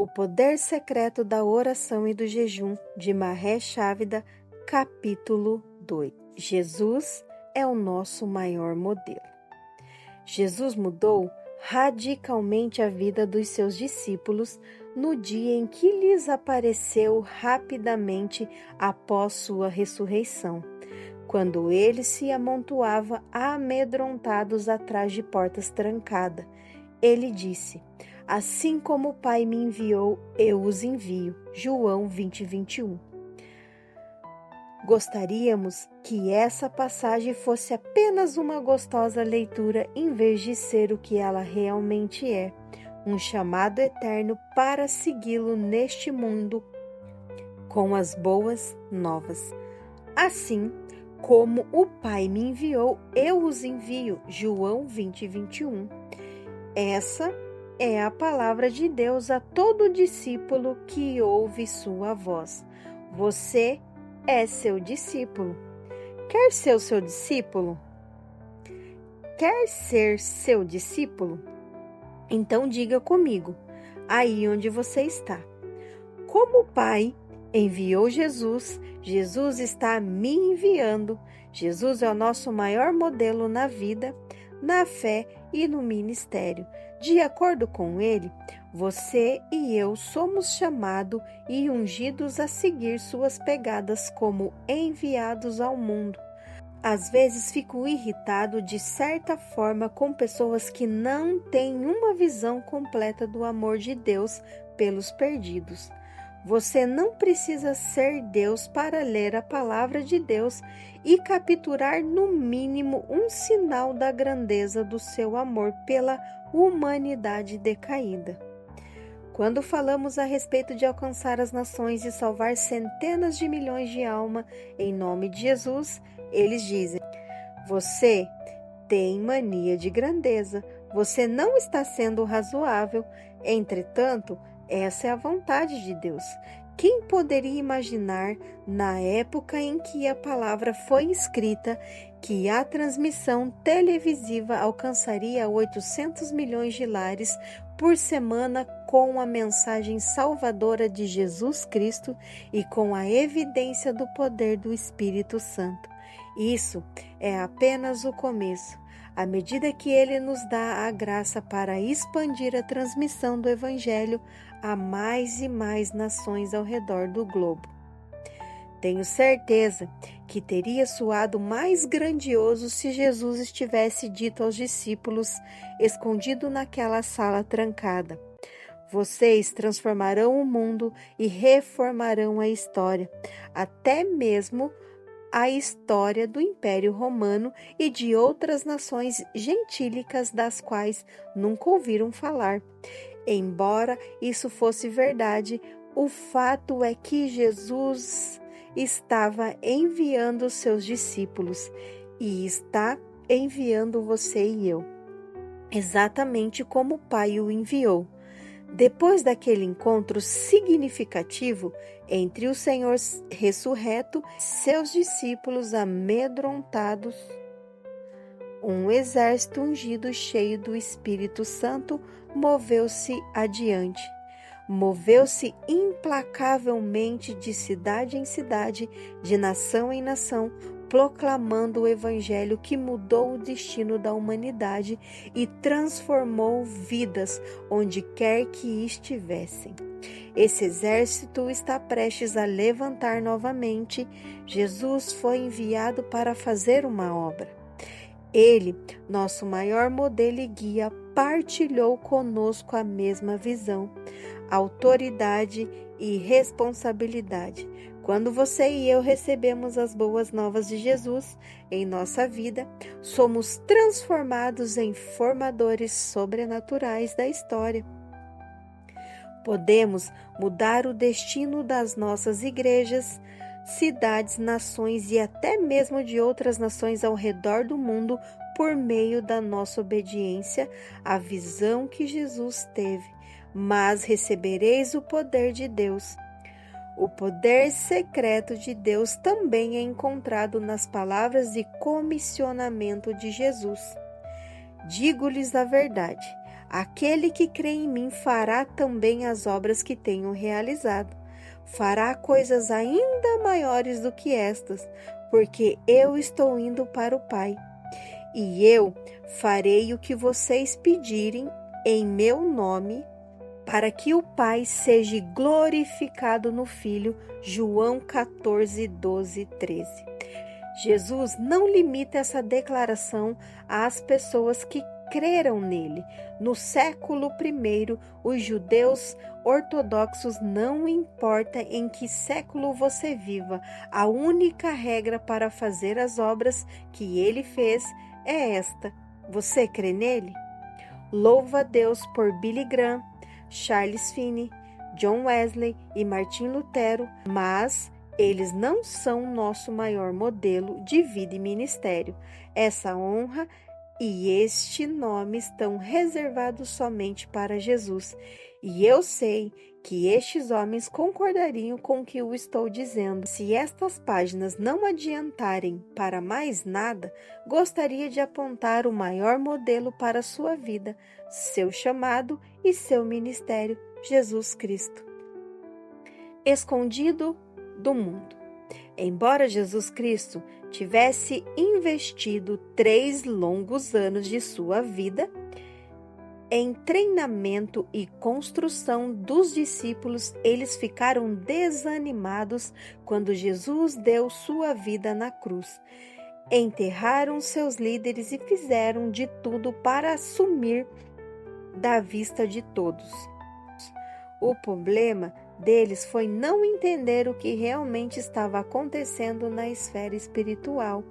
O poder secreto da oração e do jejum, de Mahesh Chavda, capítulo 2. Jesus é o nosso maior modelo. Jesus mudou radicalmente a vida dos seus discípulos no dia em que lhes apareceu rapidamente após sua ressurreição, quando ele se amontoava amedrontados atrás de portas trancadas. Ele disse: assim como o Pai me enviou, eu os envio. João 20:21. Gostaríamos que essa passagem fosse apenas uma gostosa leitura em vez de ser o que ela realmente é, um chamado eterno para segui-lo neste mundo com as boas novas. Assim como o Pai me enviou, eu os envio. João 20:21. Essa é a palavra de Deus a todo discípulo que ouve sua voz. Você é seu discípulo. Quer ser o seu discípulo? Quer ser seu discípulo? Então diga comigo, aí onde você está. Como o Pai enviou Jesus, Jesus está me enviando. Jesus é o nosso maior modelo na vida, na fé e no ministério. De acordo com ele, você e eu somos chamados e ungidos a seguir suas pegadas como enviados ao mundo. Às vezes fico irritado de certa forma com pessoas que não têm uma visão completa do amor de Deus pelos perdidos. Você não precisa ser Deus para ler a palavra de Deus e capturar no mínimo um sinal da grandeza do seu amor pela humanidade decaída. Quando falamos a respeito de alcançar as nações e salvar centenas de milhões de almas em nome de Jesus, eles dizem: você tem mania de grandeza, você não está sendo razoável. Entretanto, essa é a vontade de Deus. Quem poderia imaginar, na época em que a palavra foi escrita, que a transmissão televisiva alcançaria 800 milhões de lares por semana com a mensagem salvadora de Jesus Cristo e com a evidência do poder do Espírito Santo? Isso é apenas o começo. À medida que Ele nos dá a graça para expandir a transmissão do Evangelho a mais e mais nações ao redor do globo. Tenho certeza que teria soado mais grandioso se Jesus estivesse dito aos discípulos, escondido naquela sala trancada: vocês transformarão o mundo e reformarão a história, até mesmo a história do Império Romano e de outras nações gentílicas das quais nunca ouviram falar. Embora isso fosse verdade, o fato é que Jesus estava enviando seus discípulos e está enviando você e eu, exatamente como o Pai o enviou. Depois daquele encontro significativo entre o Senhor ressurreto e seus discípulos amedrontados, um exército ungido cheio do Espírito Santo moveu-se adiante. Moveu-se implacavelmente de cidade em cidade, de nação em nação, proclamando o Evangelho que mudou o destino da humanidade e transformou vidas onde quer que estivessem. Esse exército está prestes a levantar novamente. Jesus foi enviado para fazer uma obra. Ele, nosso maior modelo e guia, partilhou conosco a mesma visão, autoridade e responsabilidade. Quando você e eu recebemos as boas novas de Jesus em nossa vida, somos transformados em formadores sobrenaturais da história. Podemos mudar o destino das nossas igrejas, cidades, nações e até mesmo de outras nações ao redor do mundo por meio da nossa obediência à visão que Jesus teve. Mas recebereis o poder de Deus. O poder secreto de Deus também é encontrado nas palavras de comissionamento de Jesus. Digo-lhes a verdade: Aquele que crê em mim fará também as obras que tenho realizado. Fará coisas ainda maiores do que estas, porque eu estou indo para o Pai. E eu farei o que vocês pedirem em meu nome, para que o Pai seja glorificado no Filho. João 14, 12, 13. Jesus não limita essa declaração às pessoas que creram nele. No século I, os judeus ortodoxos, não importa em que século você viva, a única regra para fazer as obras que ele fez é esta: você crê nele? Louva a Deus por Billy Graham, Charles Finney, John Wesley e Martim Lutero, mas eles não são nosso maior modelo de vida e ministério. Essa honra e este nome estão reservados somente para Jesus. E eu sei que estes homens concordariam com o que eu estou dizendo. Se estas páginas não adiantarem para mais nada, gostaria de apontar o maior modelo para a sua vida, seu chamado e seu ministério: Jesus Cristo. Escondido do mundo. Embora Jesus Cristo tivesse investido 3 longos anos de sua vida em treinamento e construção dos discípulos, eles ficaram desanimados quando Jesus deu sua vida na cruz. Enterraram seus líderes e fizeram de tudo para sumir da vista de todos. O problema deles foi não entender o que realmente estava acontecendo na esfera espiritual.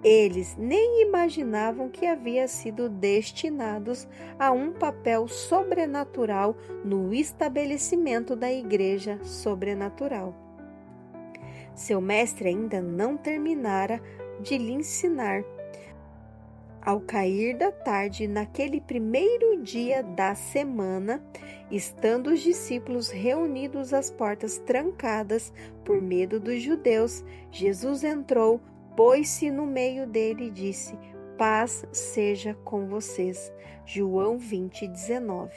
Eles nem imaginavam que haviam sido destinados a um papel sobrenatural no estabelecimento da igreja sobrenatural. Seu mestre ainda não terminara de lhe ensinar. Ao cair da tarde, naquele primeiro dia da semana, estando os discípulos reunidos às portas trancadas por medo dos judeus, Jesus entrou, pôs-se no meio dele e disse: paz seja com vocês. João 20, 19.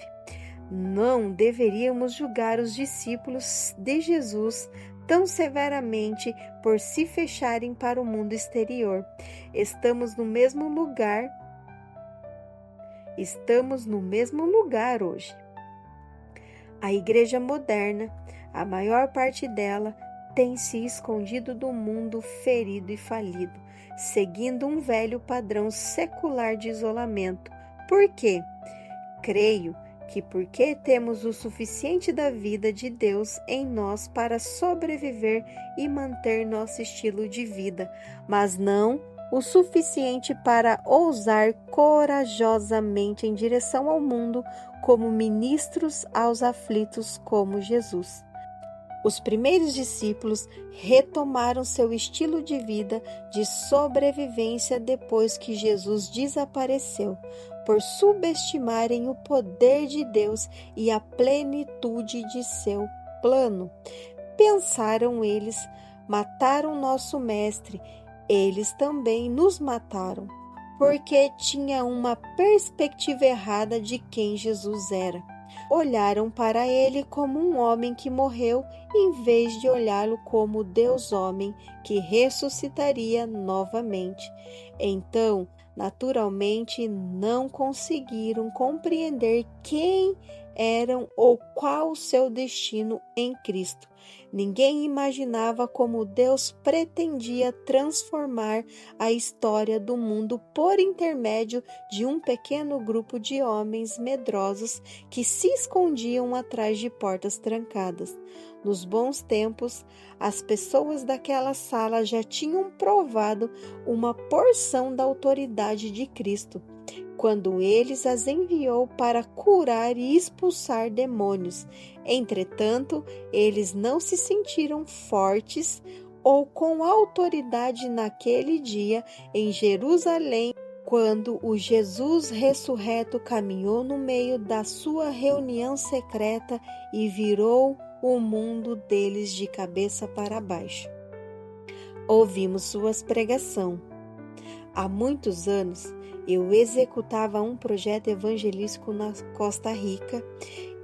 Não deveríamos julgar os discípulos de Jesus tão severamente por se fecharem para o mundo exterior. Estamos no mesmo lugar hoje. A igreja moderna, a maior parte dela, tem se escondido do mundo ferido e falido, seguindo um velho padrão secular de isolamento. Por quê? Creio que porque temos o suficiente da vida de Deus em nós para sobreviver e manter nosso estilo de vida, mas não o suficiente para ousar corajosamente em direção ao mundo como ministros aos aflitos como Jesus. Os primeiros discípulos retomaram seu estilo de vida de sobrevivência depois que Jesus desapareceu, por subestimarem o poder de Deus e a plenitude de seu plano. Pensaram eles: mataram nosso mestre, eles também nos mataram, porque tinha uma perspectiva errada de quem Jesus era. Olharam para ele como um homem que morreu, em vez de olhá-lo como Deus homem que ressuscitaria novamente. Então, naturalmente, não conseguiram compreender quem eram ou qual o seu destino em Cristo. Ninguém imaginava como Deus pretendia transformar a história do mundo por intermédio de um pequeno grupo de homens medrosos que se escondiam atrás de portas trancadas. Nos bons tempos, as pessoas daquela sala já tinham provado uma porção da autoridade de Cristo, quando ele as enviou para curar e expulsar demônios. Entretanto, eles não se sentiram fortes ou com autoridade naquele dia em Jerusalém, quando o Jesus ressurreto caminhou no meio da sua reunião secreta e virou o mundo deles de cabeça para baixo. Ouvimos suas pregações. Há muitos anos, Eu executava um projeto evangelístico na Costa Rica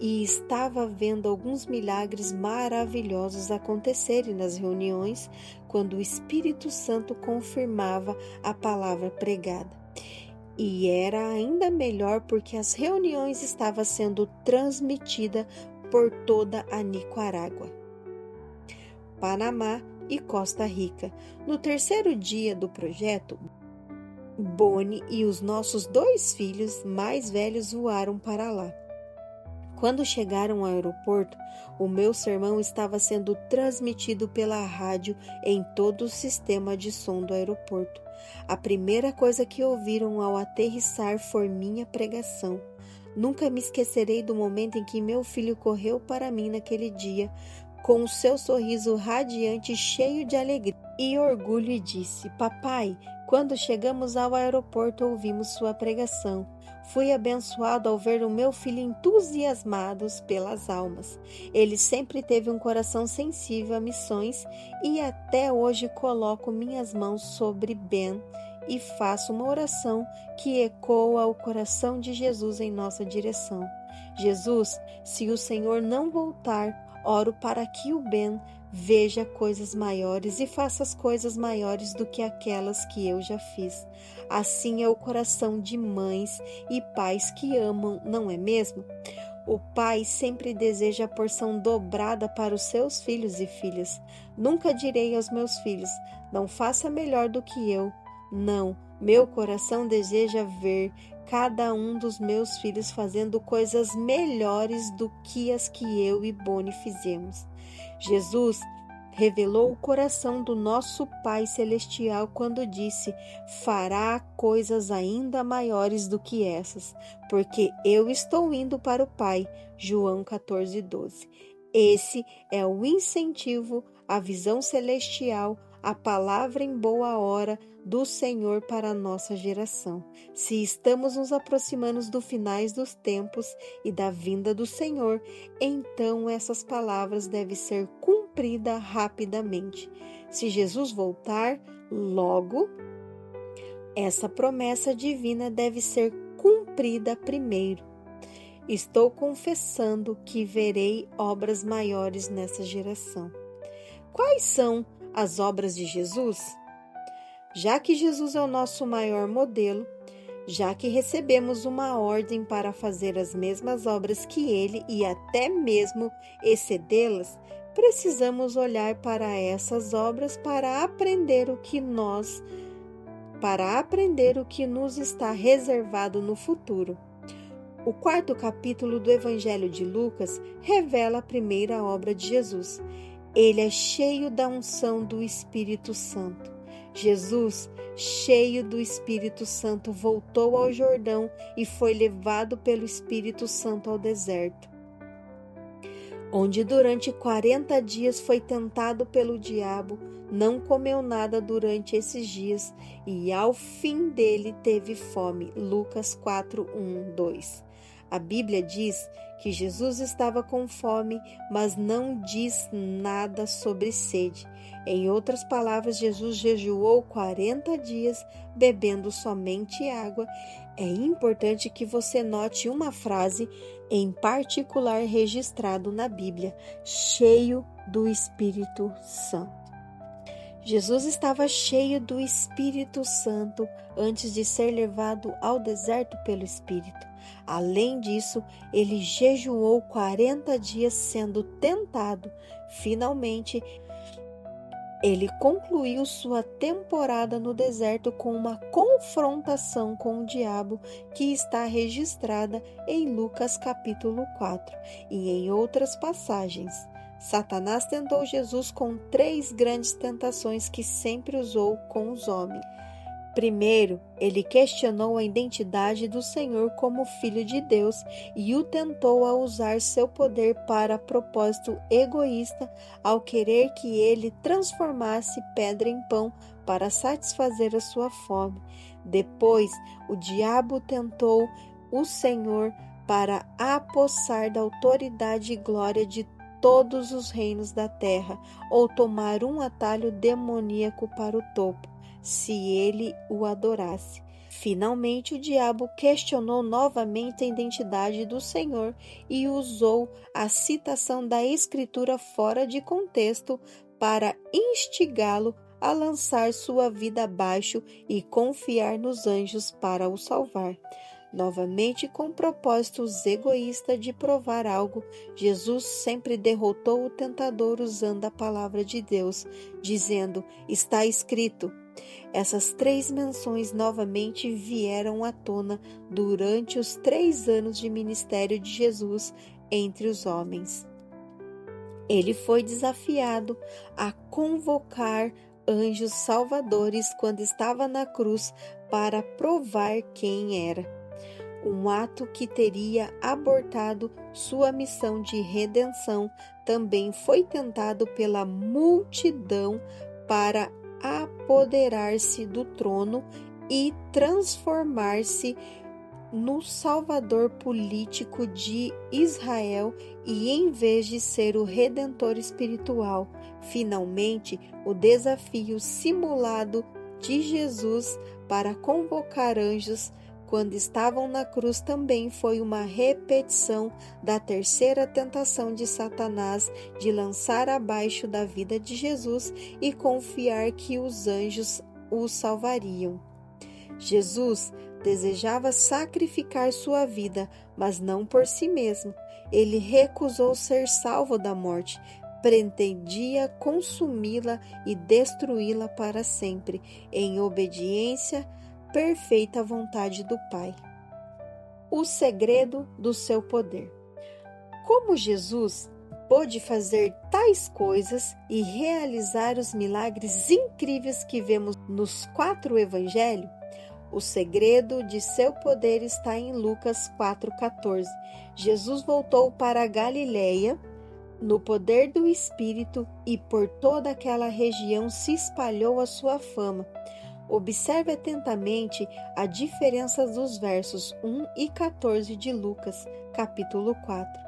e estava vendo alguns milagres maravilhosos acontecerem nas reuniões quando o Espírito Santo confirmava a palavra pregada. E era ainda melhor porque as reuniões estavam sendo transmitidas por toda a Nicarágua, Panamá e Costa Rica. No terceiro dia do projeto, Bonnie e os nossos 2 filhos mais velhos voaram para lá. Quando chegaram ao aeroporto, o meu sermão estava sendo transmitido pela rádio em todo o sistema de som do aeroporto. A primeira coisa que ouviram ao aterrissar foi minha pregação. Nunca me esquecerei do momento em que meu filho correu para mim naquele dia, com o seu sorriso radiante, cheio de alegria e orgulho, e disse: Papai, quando chegamos ao aeroporto, ouvimos sua pregação. Fui abençoado ao ver o meu filho entusiasmado pelas almas. Ele sempre teve um coração sensível a missões e até hoje coloco minhas mãos sobre Ben e faço uma oração que ecoa o coração de Jesus em nossa direção. Jesus, se o Senhor não voltar, oro para que o Ben veja coisas maiores e faça as coisas maiores do que aquelas que eu já fiz. Assim é o coração de mães e pais que amam, não é mesmo? O pai sempre deseja a porção dobrada para os seus filhos e filhas. Nunca direi aos meus filhos: não faça melhor do que eu. Não, meu coração deseja ver cada um dos meus filhos fazendo coisas melhores do que as que eu e Bonnie fizemos. Jesus revelou o coração do nosso Pai Celestial quando disse: fará coisas ainda maiores do que essas, porque eu estou indo para o Pai. João 14:12. Esse é o incentivo, a visão celestial, a palavra em boa hora do Senhor para a nossa geração. Se estamos nos aproximando dos finais dos tempos e da vinda do Senhor, então essas palavras devem ser cumpridas rapidamente. Se Jesus voltar logo, essa promessa divina deve ser cumprida primeiro. Estou confessando que verei obras maiores nessa geração. Quais são as obras de Jesus? Já que Jesus é o nosso maior modelo, já que recebemos uma ordem para fazer as mesmas obras que ele e até mesmo excedê-las, precisamos olhar para essas obras para aprender o que nos está reservado no futuro. O 4º capítulo do Evangelho de Lucas revela a primeira obra de Jesus. Ele é cheio da unção do Espírito Santo. Jesus, cheio do Espírito Santo, voltou ao Jordão e foi levado pelo Espírito Santo ao deserto, onde durante 40 dias foi tentado pelo diabo. Não comeu nada durante esses dias e ao fim dele teve fome. Lucas 4:1-2. A Bíblia diz que Jesus estava com fome, mas não diz nada sobre sede. Em outras palavras, Jesus jejuou 40 dias, bebendo somente água. É importante que você note uma frase em particular registrado na Bíblia: cheio do Espírito Santo. Jesus estava cheio do Espírito Santo antes de ser levado ao deserto pelo Espírito. Além disso, ele jejuou 40 dias sendo tentado. Finalmente, ele concluiu sua temporada no deserto com uma confrontação com o diabo que está registrada em Lucas capítulo 4 e em outras passagens. Satanás tentou Jesus com 3 grandes tentações que sempre usou com os homens. Primeiro, ele questionou a identidade do Senhor como Filho de Deus e o tentou a usar seu poder para propósito egoísta ao querer que ele transformasse pedra em pão para satisfazer a sua fome. Depois, o diabo tentou o Senhor para apossar da autoridade e glória de todos os reinos da terra ou tomar um atalho demoníaco para o topo, se ele o adorasse. Finalmente, o diabo questionou novamente a identidade do Senhor e usou a citação da Escritura fora de contexto para instigá-lo a lançar sua vida abaixo e confiar nos anjos para o salvar. Novamente, com propósitos egoístas de provar algo, Jesus sempre derrotou o tentador usando a palavra de Deus, dizendo: "Está escrito". Essas 3 menções novamente vieram à tona durante os 3 anos de ministério de Jesus entre os homens. Ele foi desafiado a convocar anjos salvadores quando estava na cruz para provar quem era. Um ato que teria abortado sua missão de redenção também foi tentado pela multidão para apoderar-se do trono e transformar-se no salvador político de Israel e em vez de ser o redentor espiritual. Finalmente, o desafio simulado de Jesus para convocar anjos quando estavam na cruz também foi uma repetição da terceira tentação de Satanás de lançar abaixo da vida de Jesus e confiar que os anjos o salvariam. Jesus desejava sacrificar sua vida, mas não por si mesmo. Ele recusou ser salvo da morte, pretendia consumi-la e destruí-la para sempre, em obediência perfeita à vontade do Pai. O segredo do seu poder. Como Jesus pôde fazer tais coisas e realizar os milagres incríveis que vemos nos 4 evangelhos? O segredo de seu poder está em Lucas 4,14. Jesus voltou para a Galileia no poder do Espírito e por toda aquela região se espalhou a sua fama. Observe atentamente a diferença dos versos 1 e 14 de Lucas, capítulo 4.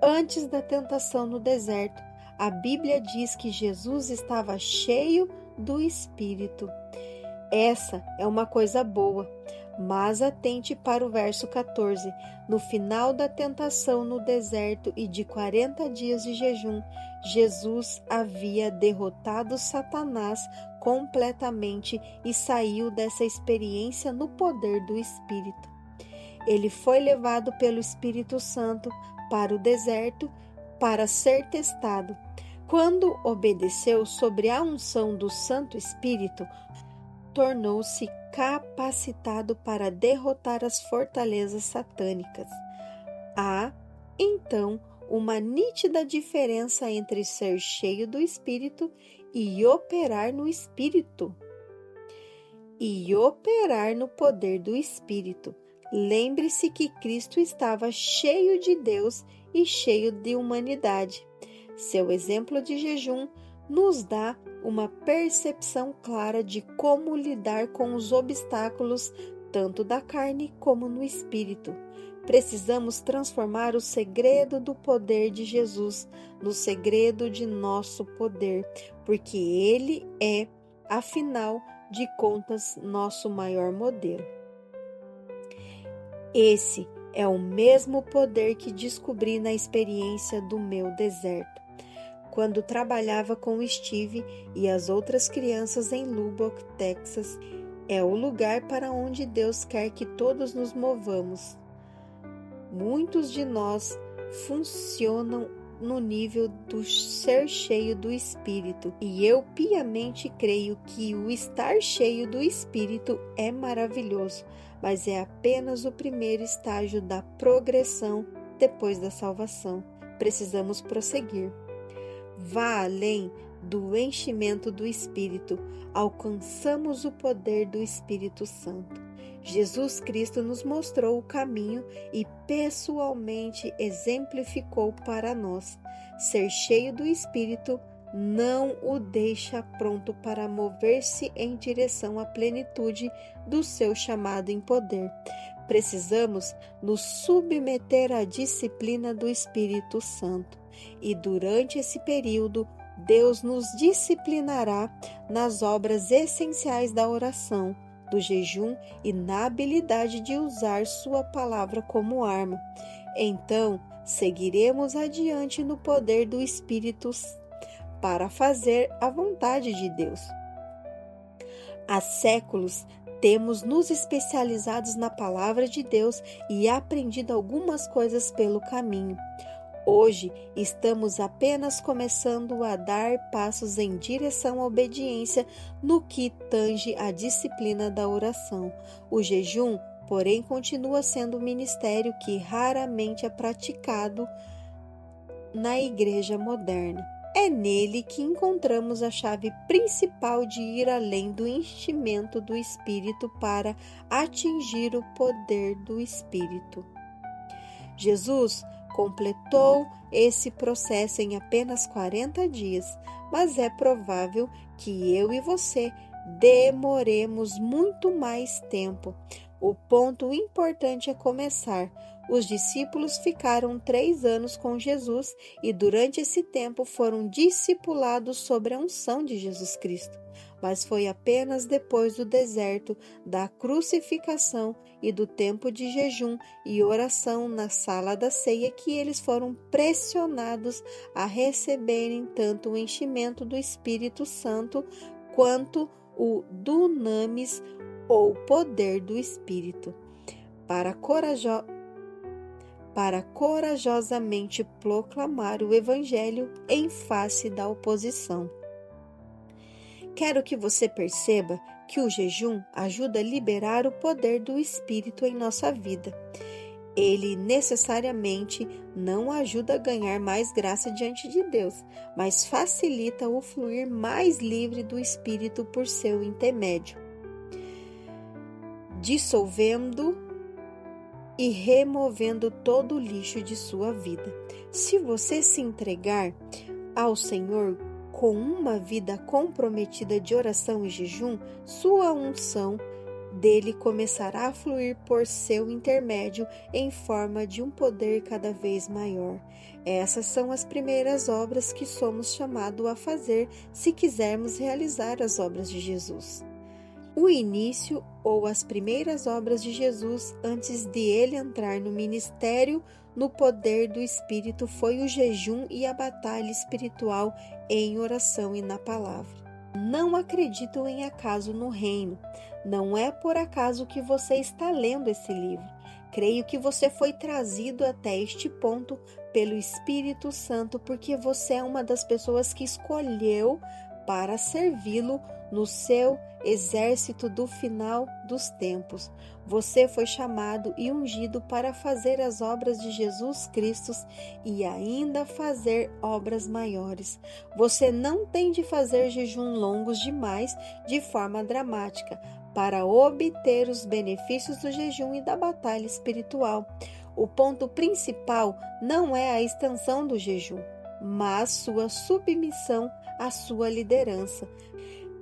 Antes da tentação no deserto, a Bíblia diz que Jesus estava cheio do Espírito. Essa é uma coisa boa, mas atente para o verso 14. No final da tentação no deserto e de 40 dias de jejum, Jesus havia derrotado Satanás completamente e saiu dessa experiência no poder do Espírito. Ele foi levado pelo Espírito Santo para o deserto para ser testado. Quando obedeceu sob a unção do Santo Espírito, tornou-se capacitado para derrotar as fortalezas satânicas. Há, então, uma nítida diferença entre ser cheio do Espírito e operar no Espírito. E operar no poder do Espírito. Lembre-se que Cristo estava cheio de Deus e cheio de humanidade. Seu exemplo de jejum nos dá uma percepção clara de como lidar com os obstáculos, tanto da carne como no espírito. Precisamos transformar o segredo do poder de Jesus no segredo de nosso poder, porque Ele é, afinal de contas, nosso maior modelo. Esse é o mesmo poder que descobri na experiência do meu deserto. Quando trabalhava com Steve e as outras crianças em Lubbock, Texas, é o lugar para onde Deus quer que todos nos movamos. Muitos de nós funcionam no nível do ser cheio do Espírito, e eu piamente creio que o estar cheio do Espírito é maravilhoso, mas é apenas o primeiro estágio da progressão depois da salvação. Precisamos prosseguir. Vá além do enchimento do Espírito, alcançamos o poder do Espírito Santo. Jesus Cristo nos mostrou o caminho e pessoalmente exemplificou para nós. Ser cheio do Espírito não o deixa pronto para mover-se em direção à plenitude do seu chamado em poder. Precisamos nos submeter à disciplina do Espírito Santo. E durante esse período, Deus nos disciplinará nas obras essenciais da oração, do jejum e na habilidade de usar sua palavra como arma. Então, seguiremos adiante no poder do Espírito para fazer a vontade de Deus. Há séculos temos nos especializados na palavra de Deus e aprendido algumas coisas pelo caminho. Hoje estamos apenas começando a dar passos em direção à obediência no que tange à disciplina da oração. O jejum, porém, continua sendo um ministério que raramente é praticado na igreja moderna. É nele que encontramos a chave principal de ir além do enchimento do Espírito para atingir o poder do Espírito. Jesus completou esse processo em apenas 40 dias, mas é provável que eu e você demoremos muito mais tempo. O ponto importante é começar. Os discípulos ficaram 3 anos com Jesus e durante esse tempo foram discipulados sobre a unção de Jesus Cristo. Mas foi apenas depois do deserto, da crucificação e do tempo de jejum e oração na sala da ceia que eles foram pressionados a receberem tanto o enchimento do Espírito Santo quanto o dunamis ou poder do Espírito. Para corajosamente proclamar o Evangelho em face da oposição. Quero que você perceba que o jejum ajuda a liberar o poder do Espírito em nossa vida. Ele necessariamente não ajuda a ganhar mais graça diante de Deus, mas facilita o fluir mais livre do Espírito por seu intermédio, dissolvendo e removendo todo o lixo de sua vida. Se você se entregar ao Senhor com uma vida comprometida de oração e jejum, sua unção dele começará a fluir por seu intermédio em forma de um poder cada vez maior. Essas são as primeiras obras que somos chamados a fazer se quisermos realizar as obras de Jesus. O início ou as primeiras obras de Jesus antes de ele entrar no ministério no poder do Espírito foi o jejum e a batalha espiritual em oração e na palavra. Não acredito em acaso no reino. Não é por acaso que você está lendo esse livro. Creio que você foi trazido até este ponto pelo Espírito Santo porque você é uma das pessoas que escolheu para servi-lo no seu exército do final dos tempos. Você foi chamado e ungido para fazer as obras de Jesus Cristo e ainda fazer obras maiores. Você não tem de fazer jejum longos demais de forma dramática para obter os benefícios do jejum e da batalha espiritual. O ponto principal não é a extensão do jejum, mas sua submissão à sua liderança.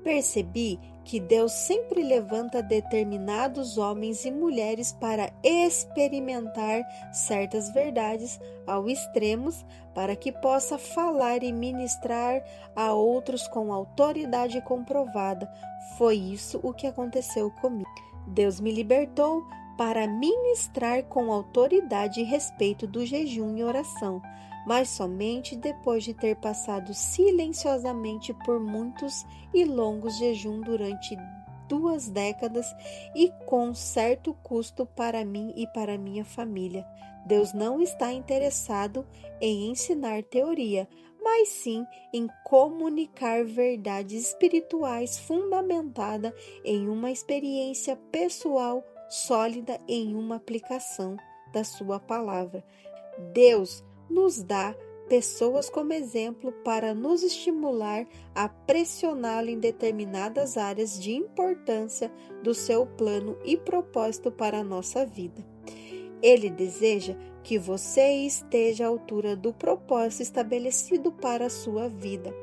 Percebi que Deus sempre levanta determinados homens e mulheres para experimentar certas verdades ao extremos, para que possa falar e ministrar a outros com autoridade comprovada. Foi isso o que aconteceu comigo. Deus me libertou para ministrar com autoridade a respeito do jejum e oração, mas somente depois de ter passado silenciosamente por muitos e longos jejum durante 2 décadas e com certo custo para mim e para minha família. Deus não está interessado em ensinar teoria, mas sim em comunicar verdades espirituais fundamentadas em uma experiência pessoal sólida em uma aplicação da sua palavra. Deus nos dá pessoas como exemplo para nos estimular a pressioná-lo em determinadas áreas de importância do seu plano e propósito para a nossa vida. Ele deseja que você esteja à altura do propósito estabelecido para a sua vida.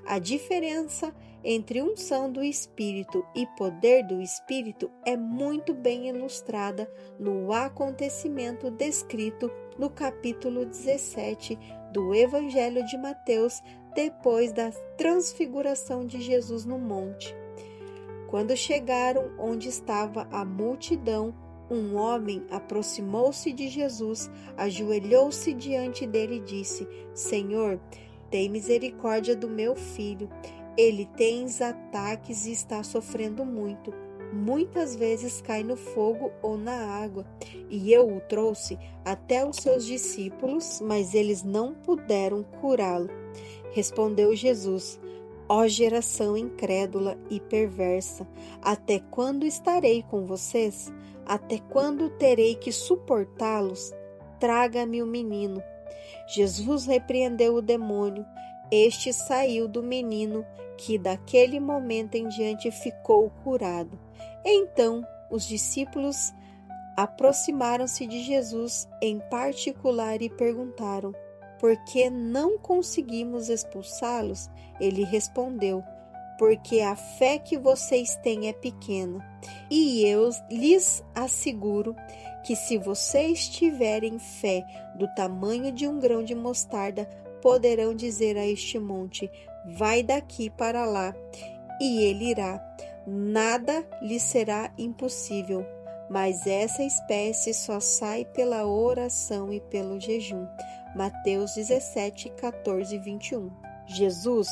A diferença entre unção do Espírito e poder do Espírito é muito bem ilustrada no acontecimento descrito no capítulo 17 do Evangelho de Mateus, depois da transfiguração de Jesus no monte. Quando chegaram onde estava a multidão, um homem aproximou-se de Jesus, ajoelhou-se diante dele e disse: Senhor, tem misericórdia do meu filho. Ele tem ataques e está sofrendo muito. Muitas vezes cai no fogo ou na água. E eu o trouxe até os seus discípulos, mas eles não puderam curá-lo. Respondeu Jesus: Ó geração incrédula e perversa, até quando estarei com vocês? Até quando terei que suportá-los? Traga-me o menino. Jesus repreendeu o demônio. Este saiu do menino, que daquele momento em diante ficou curado. Então, os discípulos aproximaram-se de Jesus em particular e perguntaram: Por que não conseguimos expulsá-los? Ele respondeu: Porque a fé que vocês têm é pequena. E eu lhes asseguro que se vocês tiverem fé do tamanho de um grão de mostarda, poderão dizer a este monte: vai daqui para lá, e ele irá. Nada lhe será impossível. Mas essa espécie só sai pela oração e pelo jejum. Mateus 17, 14 e 21. Jesus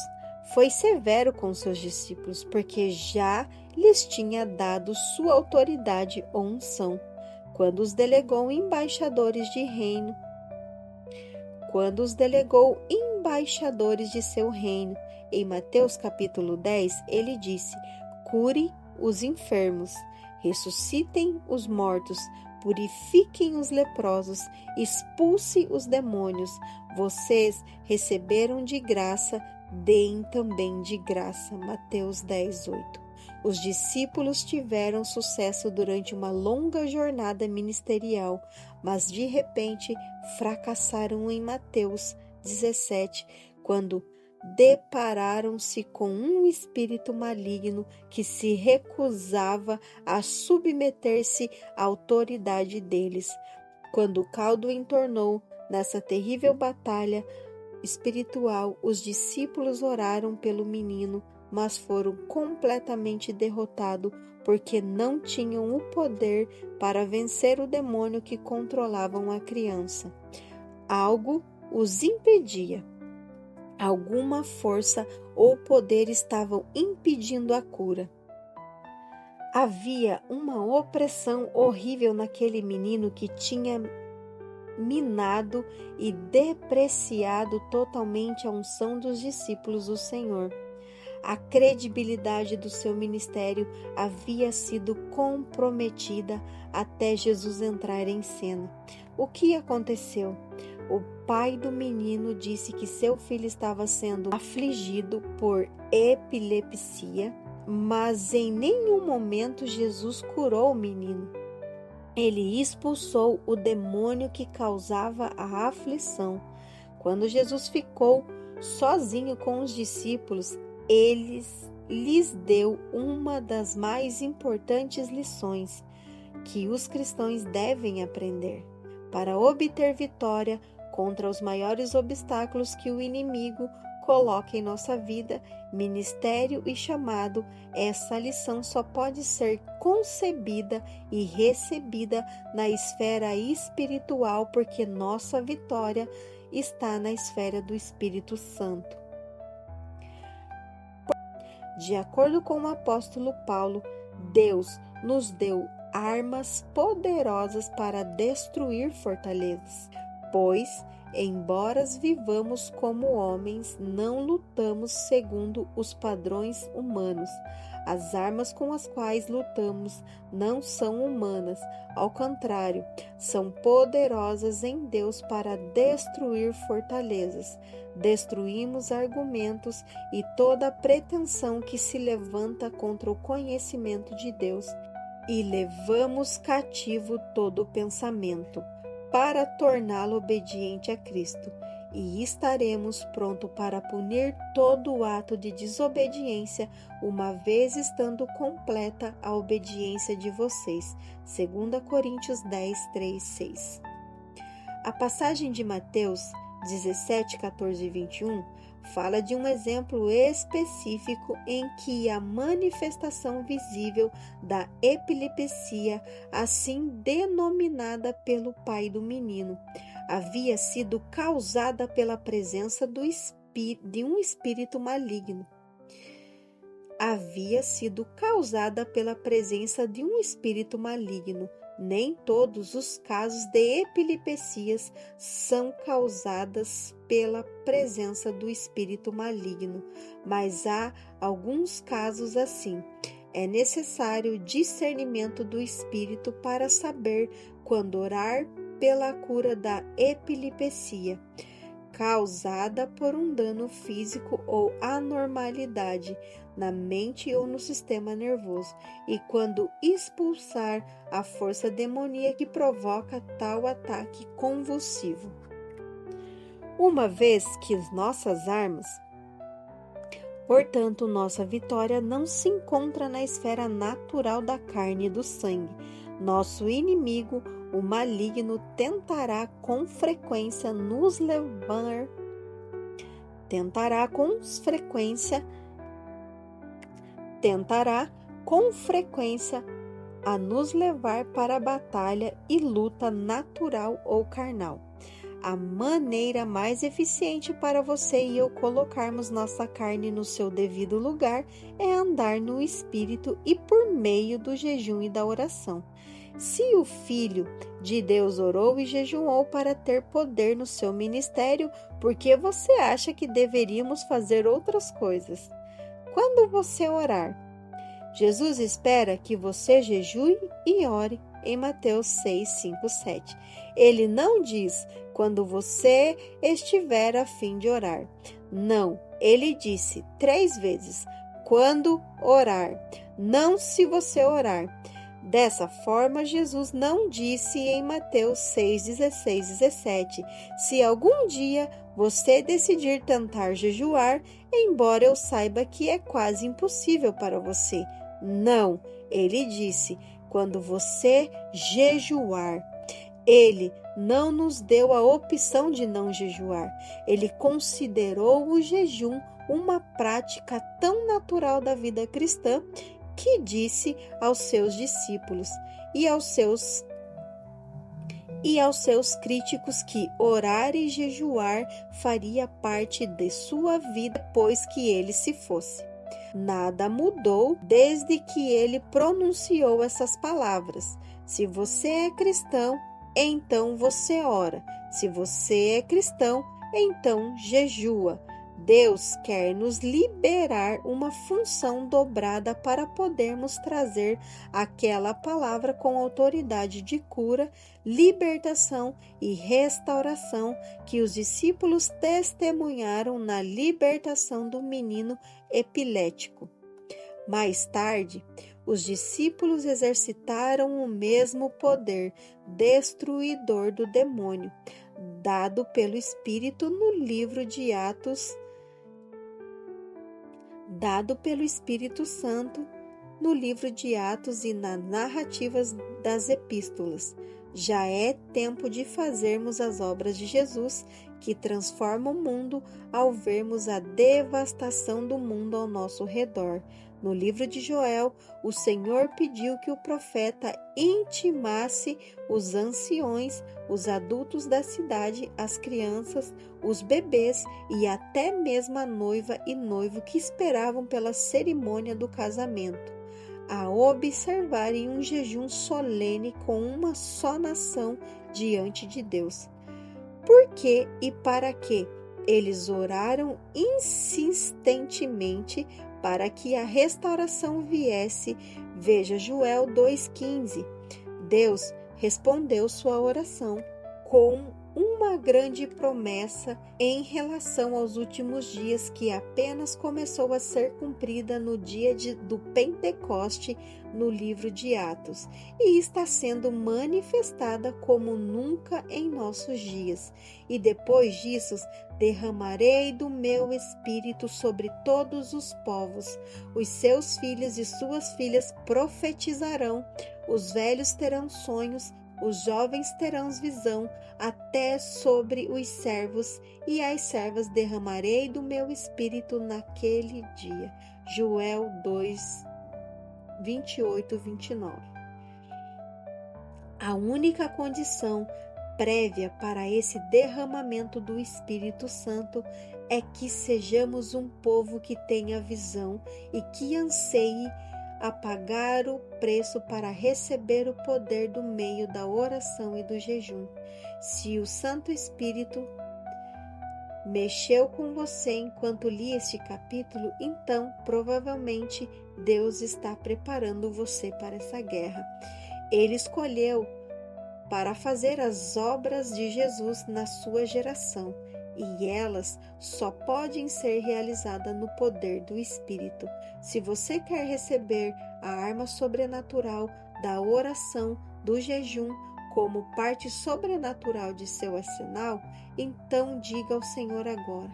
foi severo com seus discípulos, porque já lhes tinha dado sua autoridade ou unção, quando os delegou embaixadores de seu reino. Em Mateus capítulo 10, ele disse: Cure os enfermos, ressuscitem os mortos, purifiquem os leprosos, expulse os demônios. Vocês receberam de graça, deem também de graça. Mateus 10, 8. Os discípulos tiveram sucesso durante uma longa jornada ministerial, mas de repente fracassaram em Mateus 17, quando depararam-se com um espírito maligno que se recusava a submeter-se à autoridade deles. Quando o caldo entornou nessa terrível batalha espiritual, os discípulos oraram pelo menino, mas foram completamente derrotados porque não tinham o poder para vencer o demônio que controlavam a criança. Algo os impedia. Alguma força ou poder estavam impedindo a cura. Havia uma opressão horrível naquele menino que tinha minado e depreciado totalmente a unção dos discípulos do Senhor. A credibilidade do seu ministério havia sido comprometida até Jesus entrar em cena. O que aconteceu? O pai do menino disse que seu filho estava sendo afligido por epilepsia, mas em nenhum momento Jesus curou o menino. Ele expulsou o demônio que causava a aflição. Quando Jesus ficou sozinho com os discípulos, ele lhes deu uma das mais importantes lições que os cristãos devem aprender para obter vitória contra os maiores obstáculos que o inimigo coloca em nossa vida, ministério e chamado. Essa lição só pode ser concebida e recebida na esfera espiritual, porque nossa vitória está na esfera do Espírito Santo. De acordo com o apóstolo Paulo, Deus nos deu armas poderosas para destruir fortalezas, pois, embora vivamos como homens, não lutamos segundo os padrões humanos. As armas com as quais lutamos não são humanas, ao contrário, são poderosas em Deus para destruir fortalezas. Destruímos argumentos e toda pretensão que se levanta contra o conhecimento de Deus e levamos cativo todo pensamento para torná-lo obediente a Cristo, e estaremos prontos para punir todo ato de desobediência, uma vez estando completa a obediência de vocês. 2 Coríntios 10, 3, 6. A passagem de Mateus 17, 14 e 21, fala de um exemplo específico em que a manifestação visível da epilepsia, assim denominada pelo pai do menino, havia sido causada pela presença de um espírito maligno. Havia sido causada pela presença de um espírito maligno. Nem todos os casos de epilepsias são causadas pela presença do espírito maligno, mas há alguns casos assim. É necessário discernimento do espírito para saber quando orar pela cura da epilepsia, causada por um dano físico ou anormalidade na mente ou no sistema nervoso, e quando expulsar a força demoníaca que provoca tal ataque convulsivo. Uma vez que nossas armas, portanto, nossa vitória não se encontra na esfera natural da carne e do sangue. Nosso inimigo, o maligno, tentará com frequência a nos levar para a batalha e luta natural ou carnal. A maneira mais eficiente para você e eu colocarmos nossa carne no seu devido lugar é andar no Espírito e por meio do jejum e da oração. Se o Filho de Deus orou e jejuou para ter poder no seu ministério, por que você acha que deveríamos fazer outras coisas? Quando você orar, Jesus espera que você jejue e ore em Mateus 6, 5, 7. Ele não diz quando você estiver a fim de orar. Não, ele disse 3 vezes, quando orar, não se você orar. Dessa forma, Jesus não disse em Mateus 6, 16, 17, se algum dia você decidir tentar jejuar, embora eu saiba que é quase impossível para você. Não, ele disse, quando você jejuar. Ele não nos deu a opção de não jejuar. Ele considerou o jejum uma prática tão natural da vida cristã que disse aos seus discípulos e aos seus críticos que orar e jejuar faria parte de sua vida depois que ele se fosse. Nada mudou desde que ele pronunciou essas palavras. Se você é cristão, então você ora. Se você é cristão, então jejua. Deus quer nos liberar uma função dobrada para podermos trazer aquela palavra com autoridade de cura, libertação e restauração que os discípulos testemunharam na libertação do menino epilético. Mais tarde, os discípulos exercitaram o mesmo poder destruidor do demônio, dado pelo Espírito no livro de Atos, dado pelo Espírito Santo no livro de Atos e nas narrativas das epístolas. Já é tempo de fazermos as obras de Jesus, que transformam o mundo ao vermos a devastação do mundo ao nosso redor. No livro de Joel, o Senhor pediu que o profeta intimasse os anciões, os adultos da cidade, as crianças, os bebês e até mesmo a noiva e noivo que esperavam pela cerimônia do casamento, a observarem um jejum solene com uma só nação diante de Deus. Por que e para que eles oraram insistentemente para que a restauração viesse? Veja Joel 2,15. Deus respondeu sua oração com uma grande promessa em relação aos últimos dias que apenas começou a ser cumprida no dia do Pentecoste no livro de Atos e está sendo manifestada como nunca em nossos dias. E depois disso, derramarei do meu espírito sobre todos os povos. Os seus filhos e suas filhas profetizarão, os velhos terão sonhos, Os jovens terão visão até sobre os servos, e as servas derramarei do meu espírito naquele dia. Joel 2, 28, 29. A única condição prévia para esse derramamento do Espírito Santo é que sejamos um povo que tenha visão e que anseie a pagar o preço para receber o poder do meio da oração e do jejum. Se o Santo Espírito mexeu com você enquanto li este capítulo, então provavelmente Deus está preparando você para essa guerra. Ele escolheu para fazer as obras de Jesus na sua geração, e elas só podem ser realizadas no poder do Espírito. Se você quer receber a arma sobrenatural da oração, do jejum, como parte sobrenatural de seu arsenal, então diga ao Senhor agora: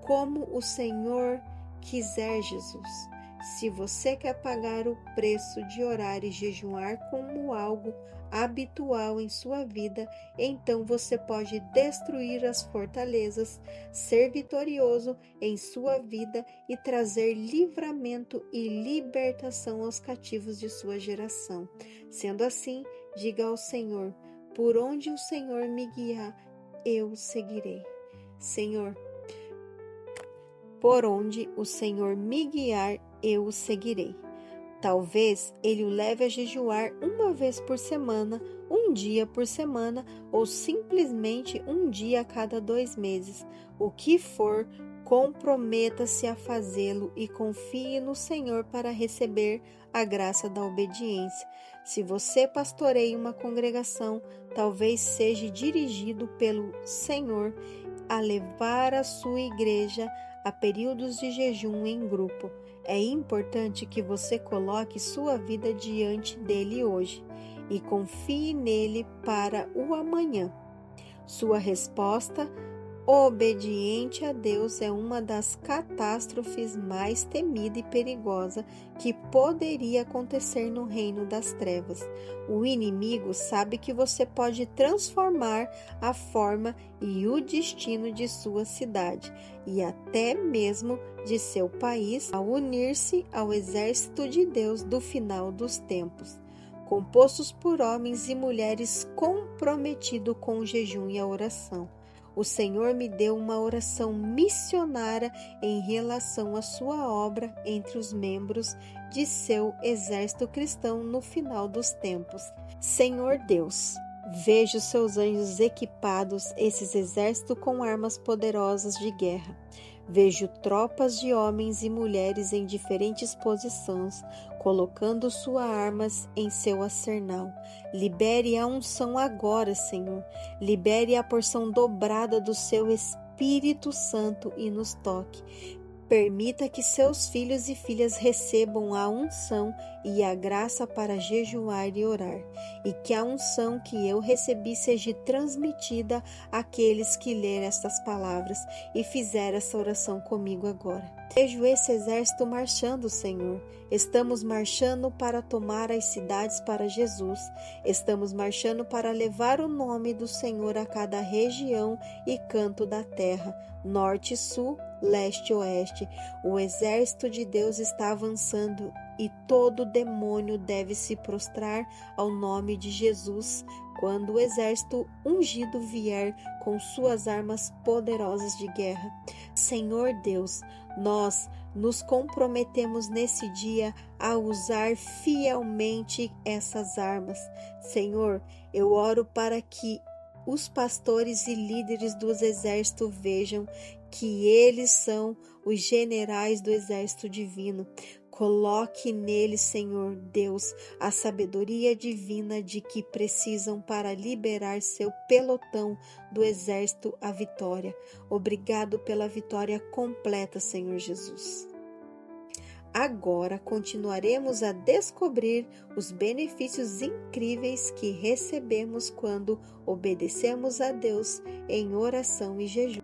como o Senhor quiser, Jesus. Se você quer pagar o preço de orar e jejuar como algo habitual em sua vida, então você pode destruir as fortalezas, ser vitorioso em sua vida e trazer livramento e libertação aos cativos de sua geração. Sendo assim, diga ao Senhor: por onde o Senhor me guiar, eu seguirei. Senhor, por onde o Senhor me guiar, eu o seguirei. Talvez Ele o leve a jejuar uma vez por semana, um dia por semana, ou simplesmente um dia a cada 2 meses. O que for, comprometa-se a fazê-lo e confie no Senhor para receber a graça da obediência. Se você pastoreia uma congregação, talvez seja dirigido pelo Senhor a levar a sua igreja a períodos de jejum em grupo. É importante que você coloque sua vida diante dele hoje e confie nele para o amanhã. Sua resposta obediente a Deus é uma das catástrofes mais temida e perigosa que poderia acontecer no reino das trevas. O inimigo sabe que você pode transformar a forma e o destino de sua cidade e até mesmo de seu país ao unir-se ao exército de Deus do final dos tempos, compostos por homens e mulheres comprometidos com o jejum e a oração. O Senhor me deu uma oração missionária em relação à sua obra entre os membros de seu exército cristão no final dos tempos. Senhor Deus, vejo seus anjos equipados, esses exércitos com armas poderosas de guerra. Vejo tropas de homens e mulheres em diferentes posições, colocando suas armas em seu arsenal. Libere a unção agora, Senhor. Libere a porção dobrada do seu Espírito Santo e nos toque. Permita que seus filhos e filhas recebam a unção e a graça para jejuar e orar, e que a unção que eu recebi seja transmitida àqueles que lerem estas palavras e fizeram essa oração comigo agora. Vejo esse exército marchando, Senhor. Estamos marchando para tomar as cidades para Jesus. Estamos marchando para levar o nome do Senhor a cada região e canto da terra, norte e sul, leste e oeste. O exército de Deus está avançando e todo demônio deve se prostrar ao nome de Jesus quando o exército ungido vier com suas armas poderosas de guerra. Senhor Deus, nós nos comprometemos nesse dia a usar fielmente essas armas. Senhor, eu oro para que os pastores e líderes dos exércitos vejam que eles são os generais do exército divino. Coloque neles, Senhor Deus, a sabedoria divina de que precisam para liberar seu pelotão do exército à vitória. Obrigado pela vitória completa, Senhor Jesus. Agora continuaremos a descobrir os benefícios incríveis que recebemos quando obedecemos a Deus em oração e jejum.